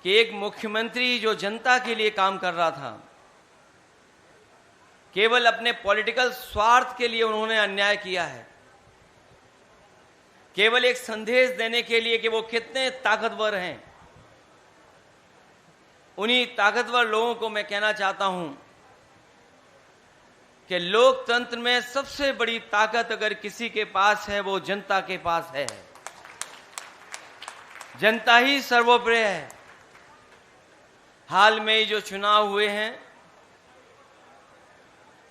कि एक मुख्यमंत्री जो जनता के लिए काम कर रहा था, केवल अपने पॉलिटिकल स्वार्थ के लिए उन्होंने अन्याय किया है, केवल एक संदेश देने के लिए कि वो कितने ताकतवर हैं। उन्हीं ताकतवर लोगों को मैं कहना चाहता हूं कि लोकतंत्र में सबसे बड़ी ताकत अगर किसी के पास है वो जनता के पास है। जनता ही सर्वोपरि है। हाल में जो चुनाव हुए हैं,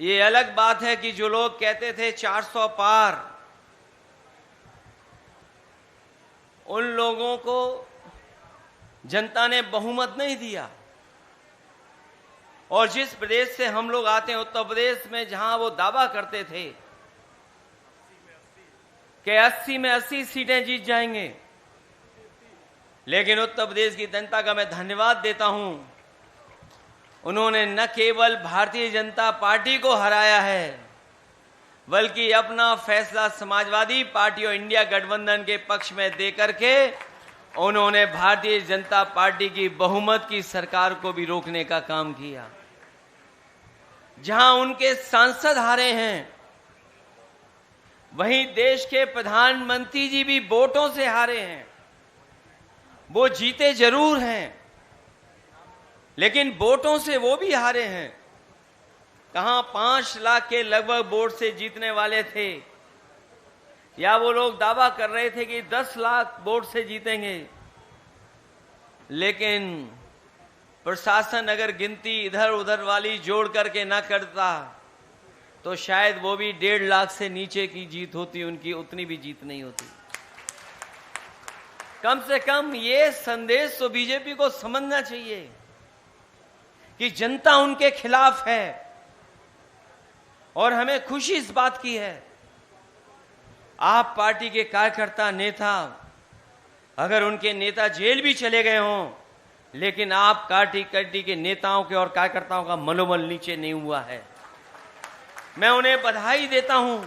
ये अलग बात है कि जो लोग कहते थे 400 पार, उन लोगों को जनता ने बहुमत नहीं दिया। और जिस प्रदेश से हम लोग आते हैं, उत्तर प्रदेश में, जहां वो दावा करते थे कि 80 में 80 सीटें जीत जाएंगे, लेकिन उत्तर प्रदेश की जनता का मैं धन्यवाद देता हूं, उन्होंने न केवल भारतीय जनता पार्टी को हराया है, बल्कि अपना फैसला समाजवादी पार्टी और इंडिया गठबंधन के पक्ष में देकर के उन्होंने भारतीय जनता पार्टी की बहुमत की सरकार को भी रोकने का काम किया। जहां उनके सांसद हारे हैं, वहीं देश के प्रधानमंत्री जी भी वोटों से हारे हैं। वो जीते जरूर हैं, लेकिन वोटों से वो भी हारे हैं। कहां 5 लाख के लगभग वोट से जीतने वाले थे, या वो लोग दावा कर रहे थे कि 10 लाख वोट से जीतेंगे, लेकिन प्रशासन अगर गिनती इधर उधर वाली जोड़ करके ना करता तो शायद वो भी 1.5 लाख से नीचे की जीत होती, उनकी उतनी भी जीत नहीं होती। कम से कम ये संदेश तो बीजेपी को समझना चाहिए कि जनता उनके खिलाफ है। और हमें खुशी इस बात की है, आप पार्टी के कार्यकर्ता, नेता, अगर उनके नेता जेल भी चले गए हों, लेकिन आप पार्टी के नेताओं के और कार्यकर्ताओं का मनोबल नीचे नहीं हुआ है। मैं उन्हें बधाई देता हूं।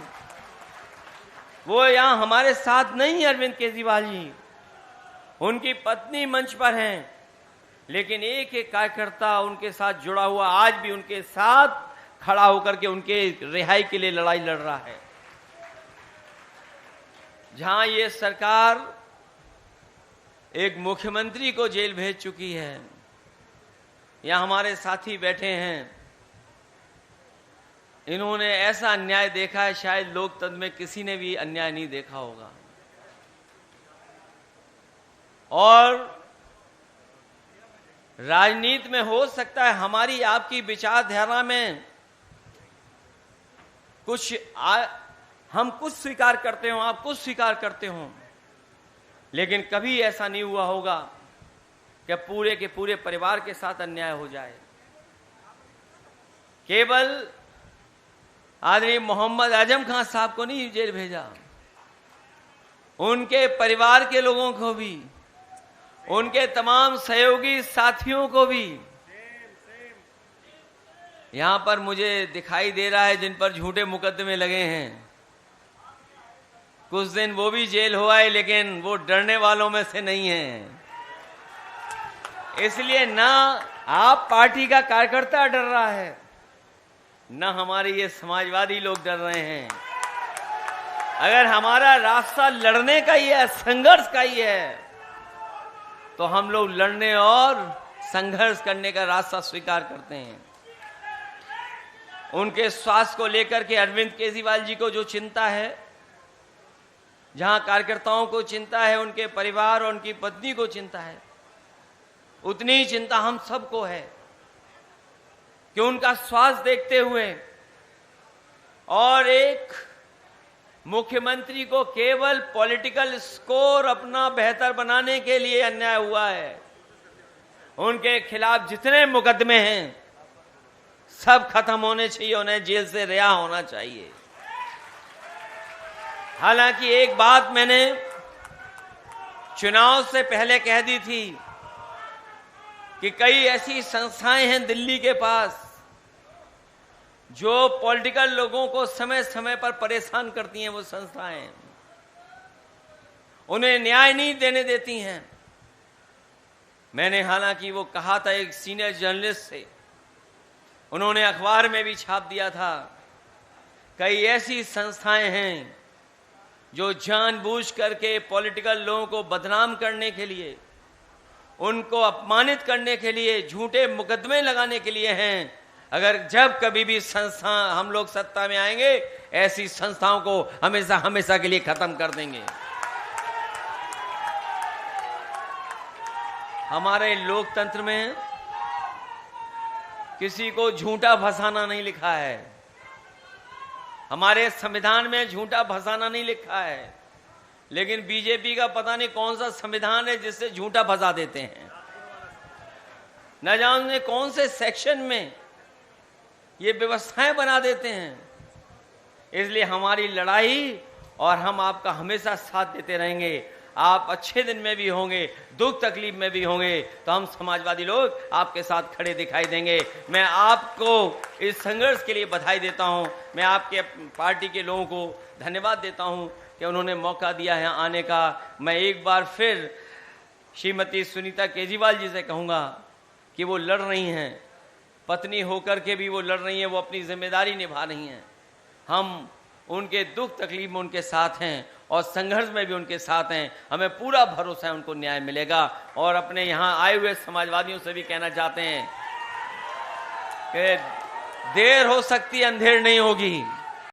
वो यहां हमारे साथ नहीं है, अरविंद केजरीवाल जी, उनकी पत्नी मंच पर हैं, लेकिन एक एक कार्यकर्ता उनके साथ जुड़ा हुआ आज भी उनके साथ खड़ा होकर के उनके रिहाई के लिए लड़ाई लड़ रहा है। जहां ये सरकार एक मुख्यमंत्री को जेल भेज चुकी है, यहां हमारे साथी बैठे हैं, इन्होंने ऐसा अन्याय देखा है शायद लोकतंत्र में किसी ने भी अन्याय नहीं देखा होगा। और राजनीति में हो सकता है हमारी आपकी विचारधारा में हम कुछ स्वीकार करते हो, आप कुछ स्वीकार करते हो, लेकिन कभी ऐसा नहीं हुआ होगा कि पूरे के पूरे परिवार के साथ अन्याय हो जाए। केवल आदरणीय मोहम्मद आजम खान साहब को नहीं जेल भेजा, उनके परिवार के लोगों को भी, उनके तमाम सहयोगी साथियों को भी। यहां पर मुझे दिखाई दे रहा है जिन पर झूठे मुकदमे लगे हैं, कुछ दिन वो भी जेल हो आए, लेकिन वो डरने वालों में से नहीं है। इसलिए ना आप पार्टी का कार्यकर्ता डर रहा है, ना हमारे ये समाजवादी लोग डर रहे हैं। अगर हमारा रास्ता लड़ने का ही है, संघर्ष का ही है, तो हम लोग लड़ने और संघर्ष करने का रास्ता स्वीकार करते हैं। उनके स्वास्थ्य को लेकर के अरविंद केजरीवाल जी को जो चिंता है, जहां कार्यकर्ताओं को चिंता है, उनके परिवार और उनकी पत्नी को चिंता है, उतनी ही चिंता हम सबको है कि उनका स्वास्थ्य देखते हुए और एक मुख्यमंत्री को केवल पॉलिटिकल स्कोर अपना बेहतर बनाने के लिए अन्याय हुआ है। उनके खिलाफ जितने मुकदमे हैं सब खत्म होने चाहिए, उन्हें जेल से रिहा होना चाहिए। हालांकि एक बात मैंने चुनाव से पहले कह दी थी कि कई ऐसी संस्थाएं हैं दिल्ली के पास जो पॉलिटिकल लोगों को समय समय पर परेशान करती हैं। वो संस्थाएं उन्हें न्याय नहीं देने देती हैं। मैंने हालांकि वो कहा था एक सीनियर जर्नलिस्ट से, उन्होंने अखबार में भी छाप दिया था, कई ऐसी संस्थाएं हैं जो जानबूझ करके पॉलिटिकल लोगों को बदनाम करने के लिए, उनको अपमानित करने के लिए, झूठे मुकदमे लगाने के लिए हैं। अगर जब कभी भी संस्था हम लोग सत्ता में आएंगे, ऐसी संस्थाओं को हमेशा हमेशा के लिए खत्म कर देंगे। हमारे लोकतंत्र में किसी को झूठा फंसाना नहीं लिखा है, हमारे संविधान में झूठा फंसाना नहीं लिखा है, लेकिन बीजेपी का पता नहीं कौन सा संविधान है जिससे झूठा फंसा देते हैं। न जाने कौन से सेक्शन में ये व्यवस्थाएं बना देते हैं। इसलिए हमारी लड़ाई, और हम आपका हमेशा साथ देते रहेंगे। आप अच्छे दिन में भी होंगे, दुख तकलीफ में भी होंगे, तो हम समाजवादी लोग आपके साथ खड़े दिखाई देंगे। मैं आपको इस संघर्ष के लिए बधाई देता हूं। मैं आपके पार्टी के लोगों को धन्यवाद देता हूं कि उन्होंने मौका दिया है आने का। मैं एक बार फिर श्रीमती सुनीता केजरीवाल जी से कहूँगा कि वो लड़ रही हैं, पत्नी होकर के भी वो लड़ रही हैं, वो अपनी जिम्मेदारी निभा रही हैं। हम उनके दुख तकलीफ में उनके साथ हैं और संघर्ष में भी उनके साथ हैं। हमें पूरा भरोसा है उनको न्याय मिलेगा। और अपने यहाँ आए हुए समाजवादियों से भी कहना चाहते हैं कि देर हो सकती, अंधेर नहीं होगी।